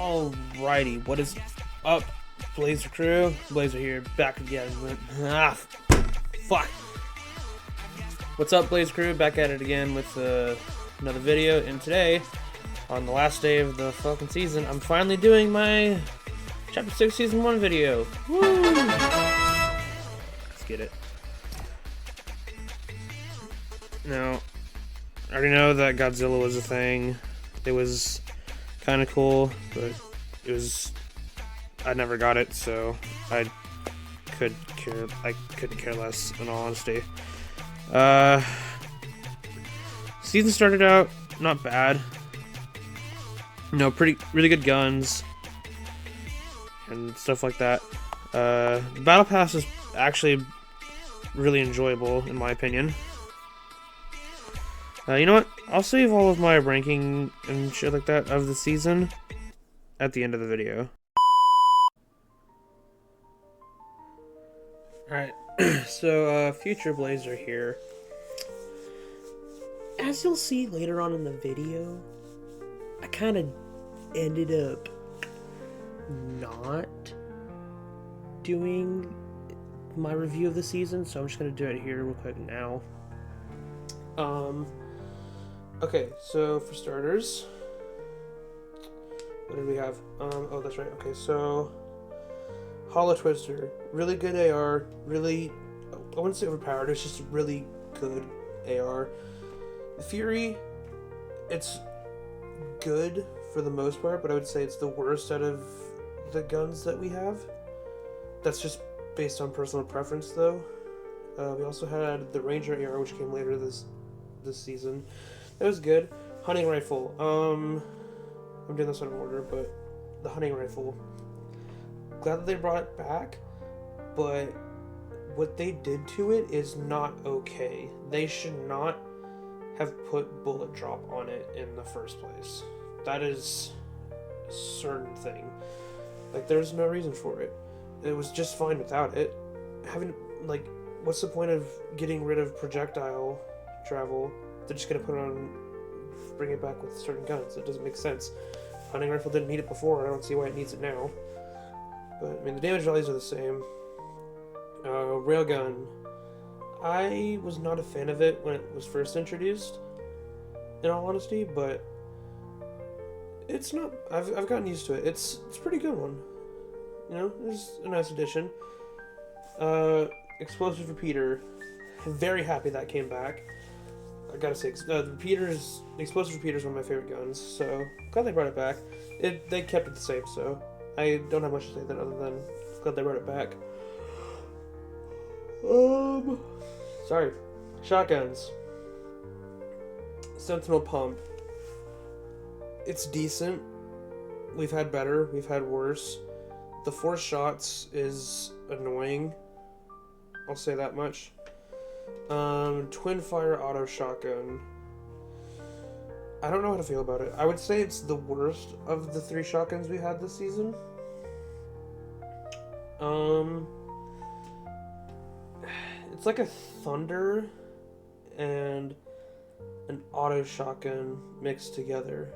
Alrighty, what is up, Blazer crew? Blazer here, back again with fuck. What's up, Blazer crew? Back at it again with another video, and today, on the last day of the fucking season, I'm finally doing my Chapter 6 Season 1 video. Woo! Let's get it. Now, I already know that Godzilla was a thing. It was kind of cool, but I never got it, so I couldn't care less, in all honesty. Season started out not bad. Really good guns and stuff like that. The battle pass is actually really enjoyable, in my opinion. You know what? I'll save all of my ranking and shit like that of the season at the end of the video. Alright, so Future Blazer here. As you'll see later on in the video, I kind of ended up not doing my review of the season, so I'm just going to do it here real quick now. Okay, so for starters, what did we have? Oh, that's right. Okay, so Hollow Twister, really good AR, really, I wouldn't say overpowered, it's just really good AR. The Fury, it's good for the most part, but I would say it's the worst out of the guns that we have. That's just based on personal preference, though. We also had the Ranger AR, which came later this season. That was good. Hunting rifle. I'm doing this out of order, but the hunting rifle. Glad that they brought it back, but what they did to it is not okay. They should not have put bullet drop on it in the first place. That is a certain thing. Like, there's no reason for it. It was just fine without it. What's the point of getting rid of projectile travel? They're just gonna bring it back with certain guns. It doesn't make sense. Hunting rifle didn't need it before. I don't see why it needs it now. But I mean, the damage values are the same. Railgun. I was not a fan of it when it was first introduced, in all honesty, but it's not. I've gotten used to it. It's a pretty good one. You know, it's a nice addition. Explosive repeater. Very happy that came back. I gotta say, the explosive repeater is one of my favorite guns, so glad they brought it back. They kept it the same, so I don't have much to say then other than glad they brought it back. Sorry. Shotguns. Sentinel pump. It's decent. We've had better. We've had worse. The 4 shots is annoying. I'll say that much. Twin fire auto shotgun. I don't know how to feel about it. I would say it's the worst of the 3 shotguns we had this season. It's like a thunder and an auto shotgun mixed together.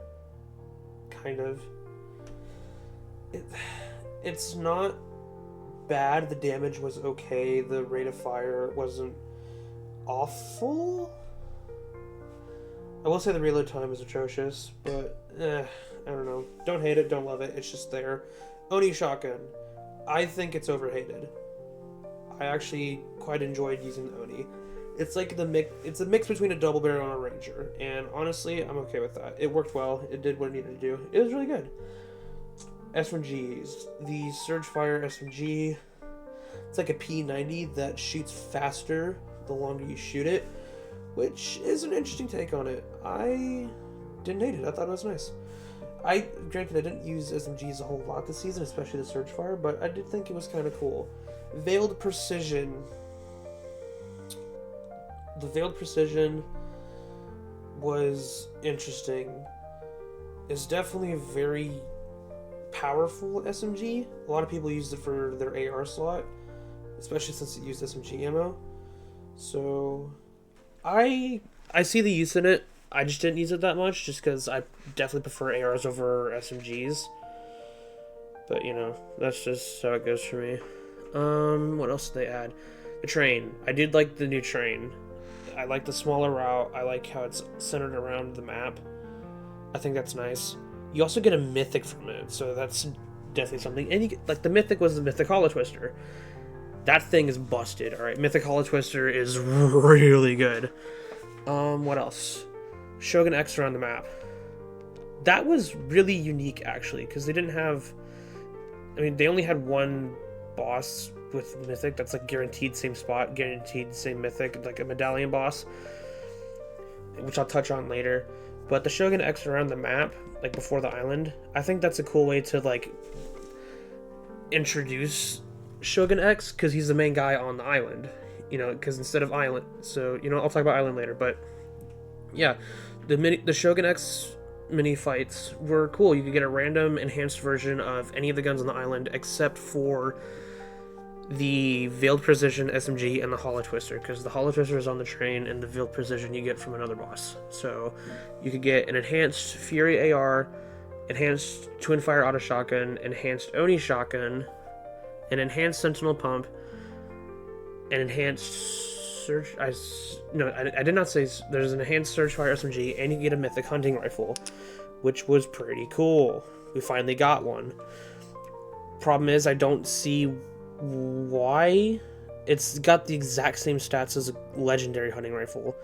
Kind of. It's not bad. The damage was okay. The rate of fire wasn't awful. I will say the reload time is atrocious, but I don't know. Don't hate it, don't love it. It's just there. Oni shotgun. I think it's overhated. I actually quite enjoyed using the Oni. It's like it's a mix between a double barrel and a Ranger, and honestly, I'm okay with that. It worked well. It did what it needed to do. It was really good. SMGs. The Surge Fire SMG. It's like a P90 that shoots faster the longer you shoot it, which is an interesting take on it. I didn't hate it. I thought it was nice. Granted, I didn't use SMGs a whole lot this season, especially the Surge Fire, but I did think it was kind of cool. Veiled Precision. The Veiled Precision was interesting. It's definitely a very powerful SMG. A lot of people used it for their AR slot, especially since it used SMG ammo. So I see the use in it. I just didn't use it that much, just because I definitely prefer ARs over SMGs. But, you know, that's just how it goes for me. What else did they add? The train. I did like the new train. I like the smaller route. I like how it's centered around the map. I think that's nice. You also get a mythic from it, so that's definitely something. And you get, like, the mythic was the Mythic Hollow Twister. That thing is busted, alright? Mythic Hollow Twister is really good. What else? Shogun X around the map. That was really unique, actually, because they didn't have... I mean, they only had one boss with Mythic that's, like, guaranteed same spot, guaranteed same Mythic, like a medallion boss, which I'll touch on later. But the Shogun X around the map, like, before the island, I think that's a cool way to, like, introduce Shogun X, because he's the main guy on the island, you know, because instead of island, so, you know, I'll talk about island later, but, yeah, the Shogun X mini fights were cool. You could get a random enhanced version of any of the guns on the island, except for the Veiled Precision SMG and the Hollow Twister, because the Hollow Twister is on the train, and the Veiled Precision you get from another boss. So, you could get an enhanced Fury AR, enhanced Twin Fire Auto Shotgun, enhanced Oni Shotgun, an enhanced Sentinel Pump, an enhanced Surge... I did not say... There's an enhanced Surge Fire SMG, and you get a Mythic Hunting Rifle, which was pretty cool. We finally got one. Problem is, I don't see why. It's got the exact same stats as a Legendary Hunting Rifle,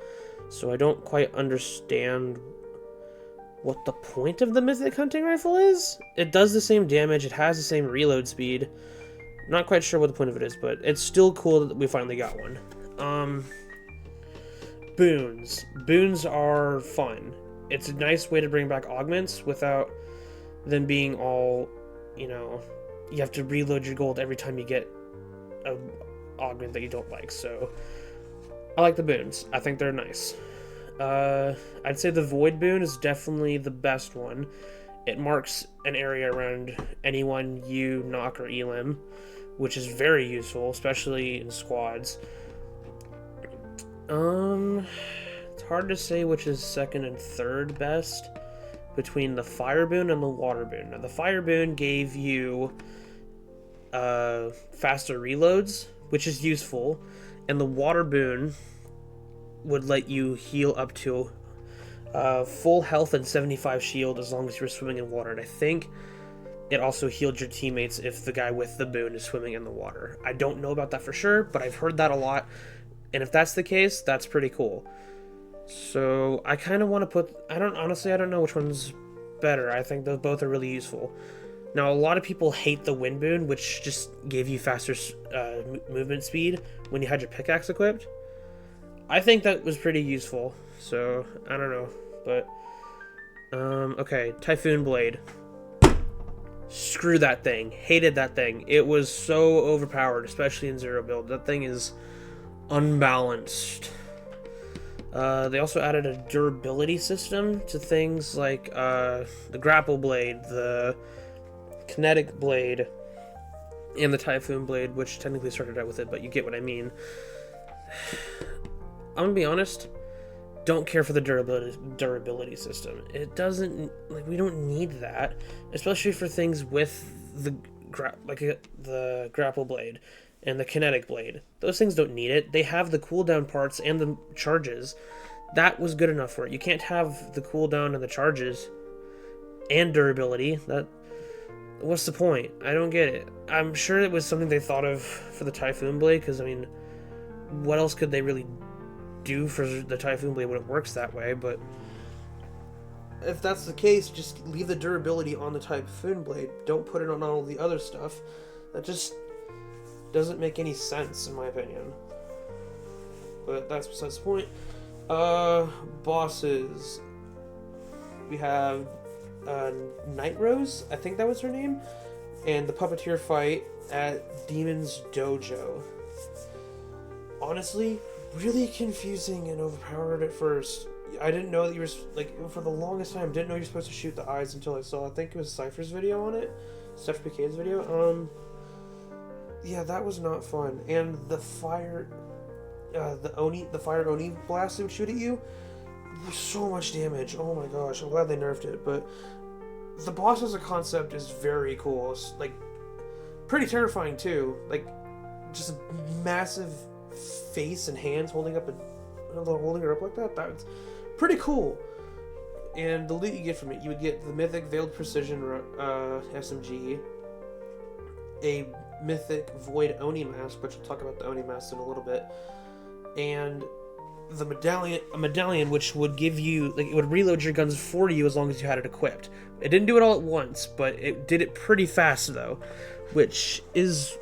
so I don't quite understand what the point of the Mythic Hunting Rifle is. It does the same damage, it has the same reload speed. Not quite sure what the point of it is, but it's still cool that we finally got one. Boons. Boons are fun. It's a nice way to bring back augments without them being all, you know, you have to reload your gold every time you get a augment that you don't like. So I like the boons. I think they're nice. I'd say the Void boon is definitely the best one. It marks an area around anyone you knock or elim, which is very useful, especially in squads. It's hard to say which is second and third best between the Fire boon and the Water boon. Now, the Fire boon gave you faster reloads, which is useful, and the Water boon would let you heal up to full health and 75 shield as long as you're swimming in water. And I think it also healed your teammates if the guy with the boon is swimming in the water. I don't know about that for sure, but I've heard that a lot. And if that's the case, that's pretty cool. So I kind of want to put... I don't know which one's better. I think those both are really useful. Now, a lot of people hate the Wind boon, which just gave you faster movement speed when you had your pickaxe equipped. I think that was pretty useful, so I don't know, but okay, Typhoon Blade. Screw that thing. Hated that thing. It was so overpowered, especially in zero build. That thing is unbalanced. They also added a durability system to things like the Grapple Blade, the Kinetic Blade, and the Typhoon Blade, which technically started out with it, but you get what I mean. I'm gonna be honest, don't care for the durability system. It doesn't, like, we don't need that, especially for things with the Grapple Blade and the Kinetic Blade. Those things don't need it. They have the cooldown parts and the charges. That was good enough for it. You can't have the cooldown and the charges and durability. What's the point? I don't get it. I'm sure it was something they thought of for the Typhoon Blade, because, I mean, what else could they really do for the Typhoon Blade when it works that way? But if that's the case, just leave the durability on the Typhoon Blade. Don't put it on all the other stuff. That just doesn't make any sense, in my opinion. But that's besides the point. Bosses. We have Night Rose, I think that was her name, and the Puppeteer fight at Demon's Dojo. Honestly, really confusing and overpowered at first. I didn't know that you were, like, for the longest time, didn't know you were supposed to shoot the eyes until I saw, I think it was Cypher's video on it, Steph PK's video. Yeah, that was not fun. And the fire, the fire Oni blast that would shoot at you, so much damage. Oh my gosh, I'm glad they nerfed it, but the boss as a concept is very cool. It's like pretty terrifying too. Like just a massive face and hands holding her up like that. That's pretty cool. And the loot you get from it, you would get the Mythic Veiled Precision SMG, a Mythic Void Oni Mask, which we'll talk about the Oni Mask in a little bit, and a medallion which would give you, like, it would reload your guns for you as long as you had it equipped. It didn't do it all at once, but it did it pretty fast though, which is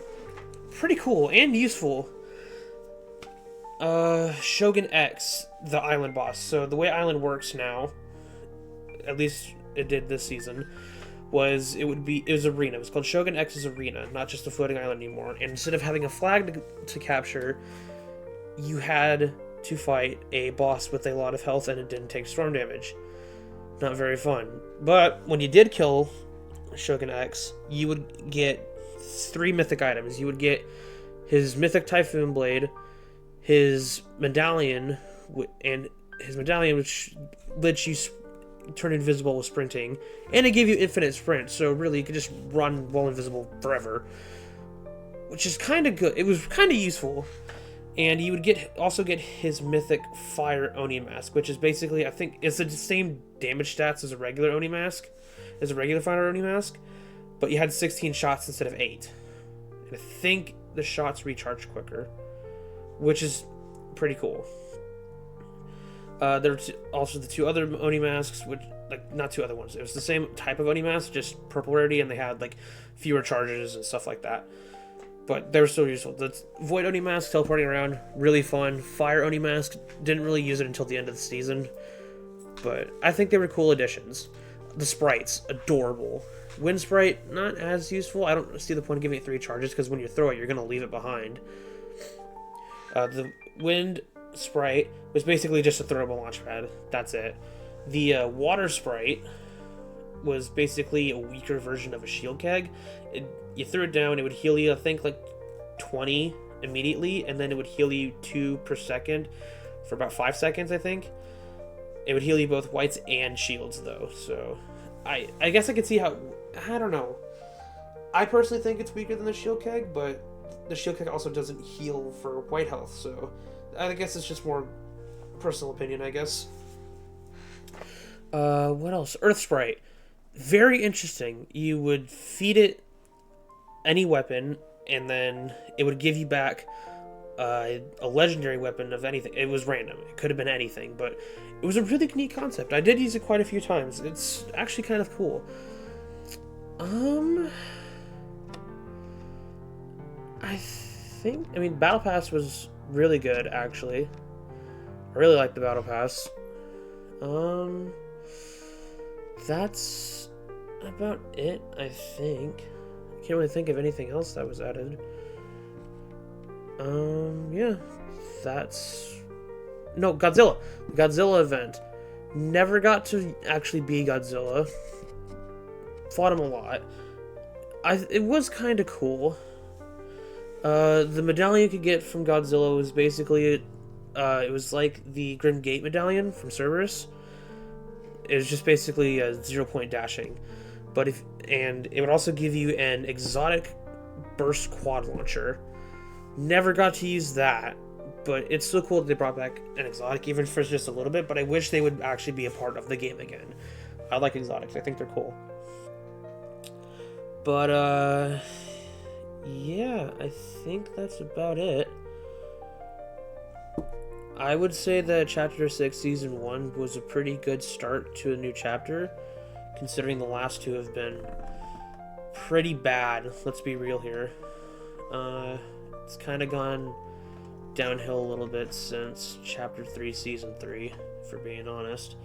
pretty cool and useful. Shogun X, the island boss. So the way Island works now, at least it did this season, was it was arena. It was called Shogun X's Arena, not just a floating island anymore. And instead of having a flag to capture, you had to fight a boss with a lot of health, and it didn't take storm damage. Not very fun. But when you did kill Shogun X, you would get 3 mythic items. You would get his Mythic Typhoon Blade, his medallion, which lets you turn invisible with sprinting, and it gave you infinite sprint, so really you could just run while invisible forever, which is kind of good. It was kind of useful. And you would also get his Mythic Fire Oni Mask, which is basically, I think, it's the same damage stats as a regular Oni Mask, as a regular Fire Oni Mask, but you had 16 shots instead of 8. And I think the shots recharge quicker, which is pretty cool. There were also the 2 other Oni Masks, which, like, not 2 other ones. It was the same type of Oni Mask, just purple rarity, and they had, like, fewer charges and stuff like that. But they were still useful. The Void Oni Mask, teleporting around, really fun. Fire Oni Mask, didn't really use it until the end of the season, but I think they were cool additions. The sprites, adorable. Wind Sprite, not as useful. I don't see the point of giving it 3 charges, because when you throw it, you're going to leave it behind. The Wind Sprite was basically just a throwable launch pad. That's it. The Water Sprite was basically a weaker version of a shield keg. You threw it down, it would heal you, I think, like 20 immediately, and then it would heal you 2 per second for about 5 seconds, I think. It would heal you both whites and shields, though, so I guess I could see how, I don't know. I personally think it's weaker than the shield keg, but the shield keg also doesn't heal for white health, so I guess it's just more personal opinion, I guess. What else? Earth Sprite. Very interesting. You would feed it any weapon, and then it would give you back a legendary weapon of anything. It was random. It could have been anything, but it was a really neat concept. I did use it quite a few times. It's actually kind of cool. I mean, Battle Pass was really good, actually. I really liked the Battle Pass. That's about it, I think. I can't really think of anything else that was added. Yeah. No, Godzilla. The Godzilla event. Never got to actually be Godzilla. Fought him a lot. It was kind of cool. The medallion you could get from Godzilla was basically, it was like the Grim Gate medallion from Cerberus. It was just basically a 0-point dashing. And it would also give you an exotic burst quad launcher. Never got to use that, but it's still cool that they brought back an exotic, even for just a little bit, but I wish they would actually be a part of the game again. I like exotics. I think they're cool. But, yeah, I think that's about it. I would say that Chapter 6 Season 1 was a pretty good start to a new chapter, considering the last 2 have been pretty bad. Let's be real here. It's kind of gone downhill a little bit since Chapter 3 Season 3, for being honest.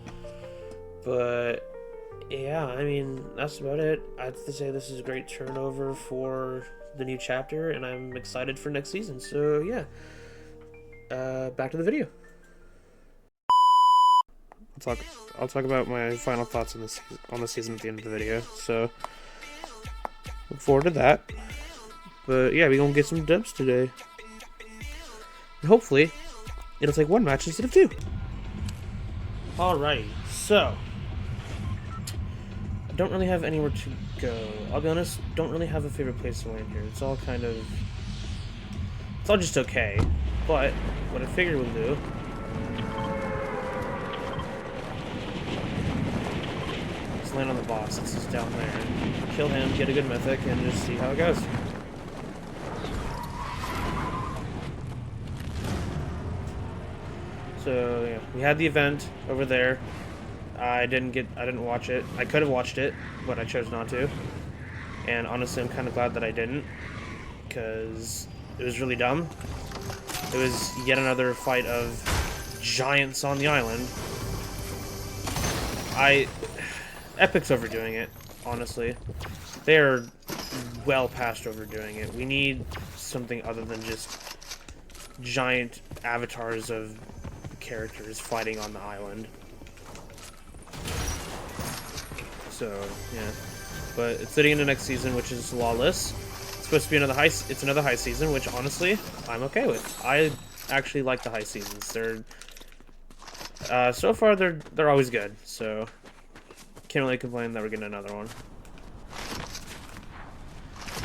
But yeah, I mean, that's about it. I have to say this is a great turnover for the new chapter, and I'm excited for next season. So yeah, back to the video. I'll talk about my final thoughts on the season at the end of the video. So look forward to that. But yeah, we're gonna get some dubs today. And hopefully, it'll take 1 match instead of 2. Alrighty, so I don't really have anywhere to go. I'll be honest, don't really have a favorite place to land here. It's all kind of... It's all just okay. But, what I figured we'll do... is land on the boss since he's down there. Kill him, get a good mythic, and just see how it goes. So, yeah, we had the event over there. I didn't watch it. I could have watched it, but I chose not to. And honestly, I'm kind of glad that I didn't, because it was really dumb. It was yet another fight of giants on the island. Epic's overdoing it, honestly. They're well past overdoing it. We need something other than just giant avatars of characters fighting on the island. So, yeah. But it's leading into next season, which is Lawless. It's supposed to be another it's another high season, which honestly, I'm okay with. I actually like the high seasons. They're so far they're always good, so can't really complain that we're getting another one.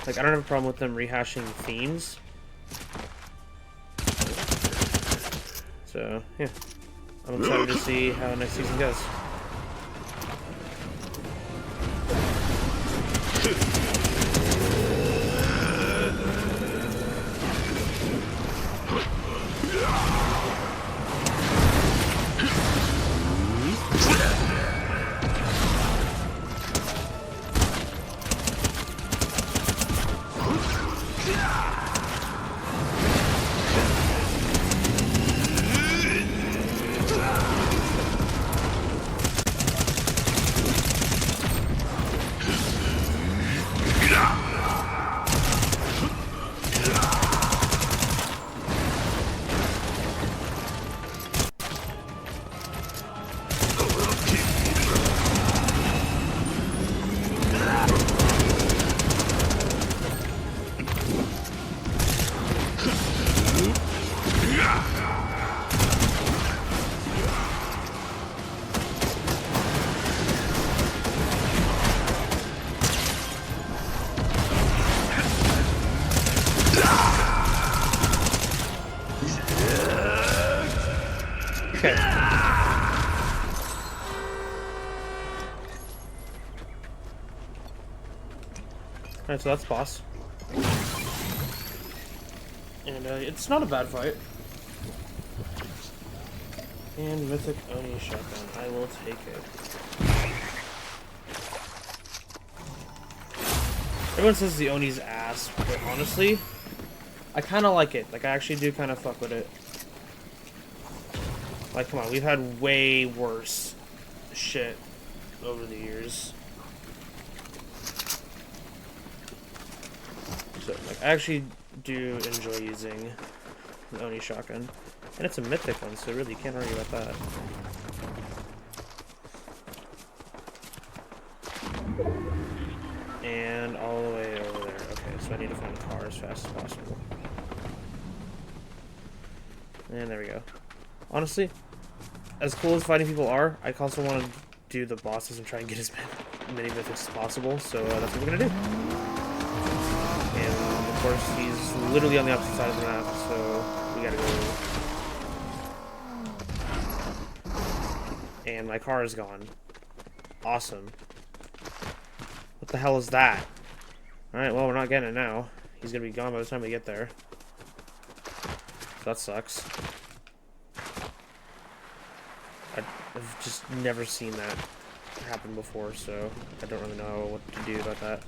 Like, I don't have a problem with them rehashing themes. So, yeah. I'm excited to see how next season goes. Okay. Alright, so that's boss. And it's not a bad fight. And Mythic Oni shotgun. I will take it. Everyone says the Oni's ass, but honestly, I kind of like it. Like, I actually do kind of fuck with it. Like, come on, we've had way worse shit over the years. So, like, I actually do enjoy using the Oni shotgun. And it's a mythic one, so really you can't argue about that. And all the way over there. Okay, so I need to find a car as fast as possible. And there we go. Honestly, as cool as fighting people are, I also want to do the bosses and try and get as many mythics as possible, so that's what we're going to do. And, of course, he's literally on the opposite side of the map, so we gotta go. And my car is gone. Awesome. What the hell is that? Alright, well, we're not getting it now. He's gonna be gone by the time we get there. So that sucks. I've just never seen that happen before, so I don't really know what to do about that.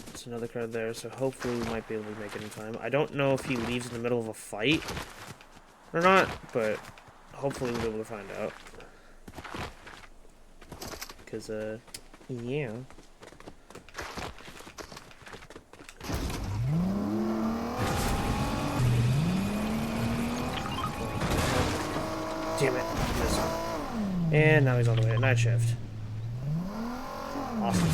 There's another card there, so hopefully we might be able to make it in time. I don't know if he leaves in the middle of a fight or not, but hopefully we'll be able to find out. Because, yeah. Damn it. And now he's all the way at night shift. Awesome.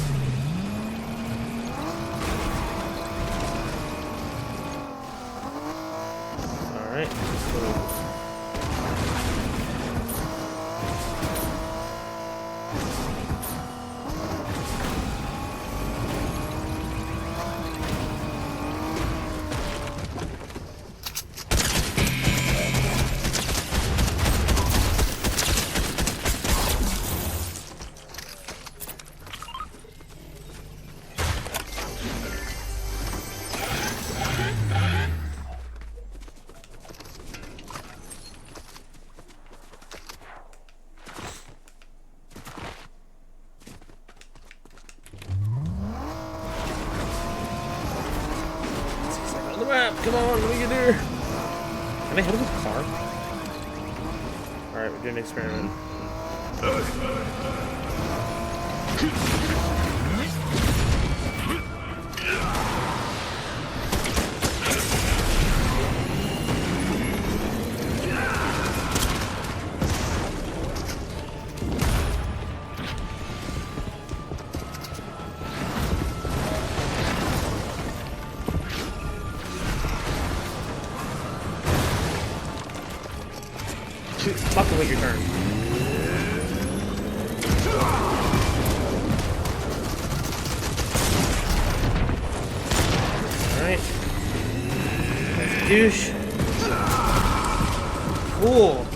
Alright. Cool. Come on, let me get there. Can I hit him with a car? Alright, we're doing an experiment. Fucking wait your turn. Alright. Douche. Cool.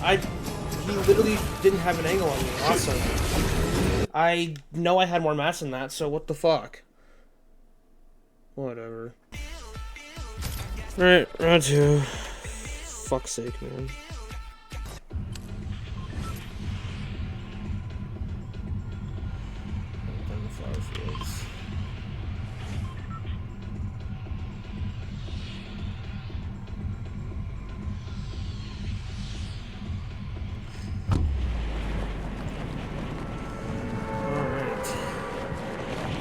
He literally didn't have an angle on me. Awesome. I know I had more mass than that, so what the fuck? Whatever. Alright, round 2. Fuck's sake, man.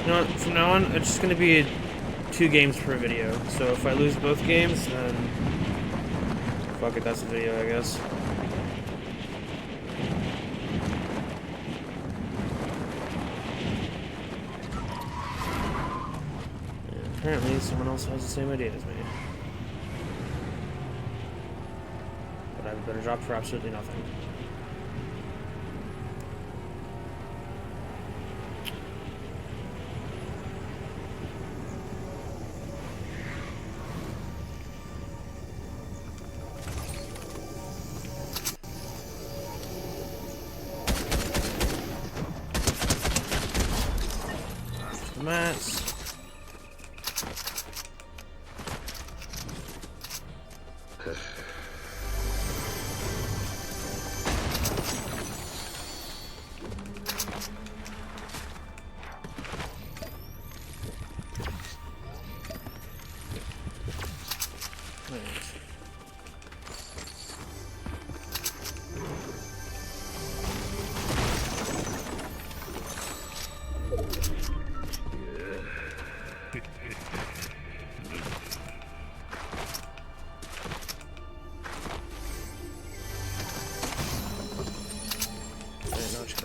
You know what, from now on, it's just going to be 2 games per video. So if I lose both games, then fuck it, that's the video, I guess. And apparently, someone else has the same idea as me. But I have a better job for absolutely nothing. Mats.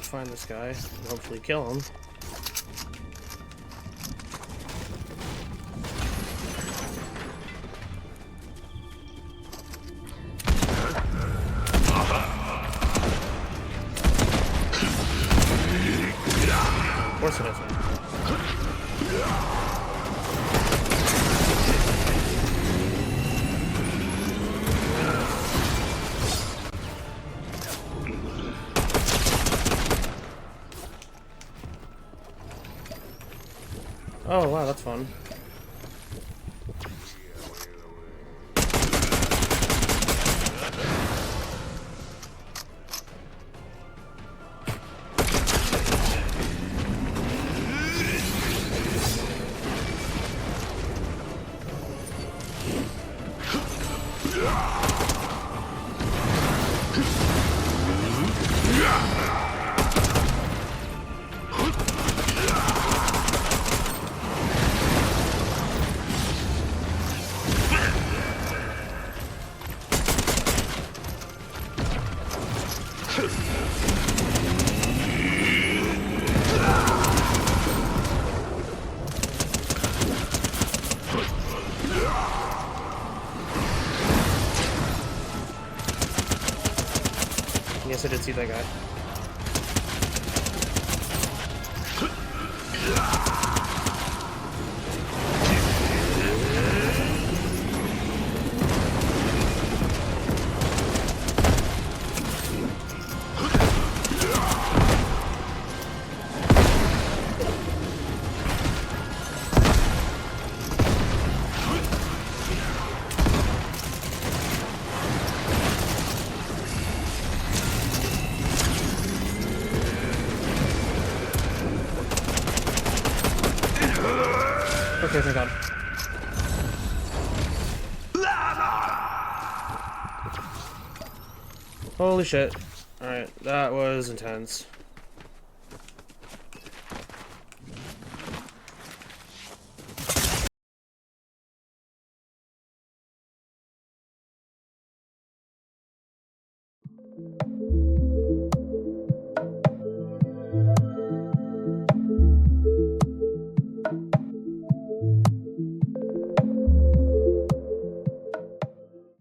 Find this guy and hopefully kill him. Of course it isn't. Oh wow, that's fun. Yes, I did see that guy. Okay, thank God. Holy shit. Alright, that was intense.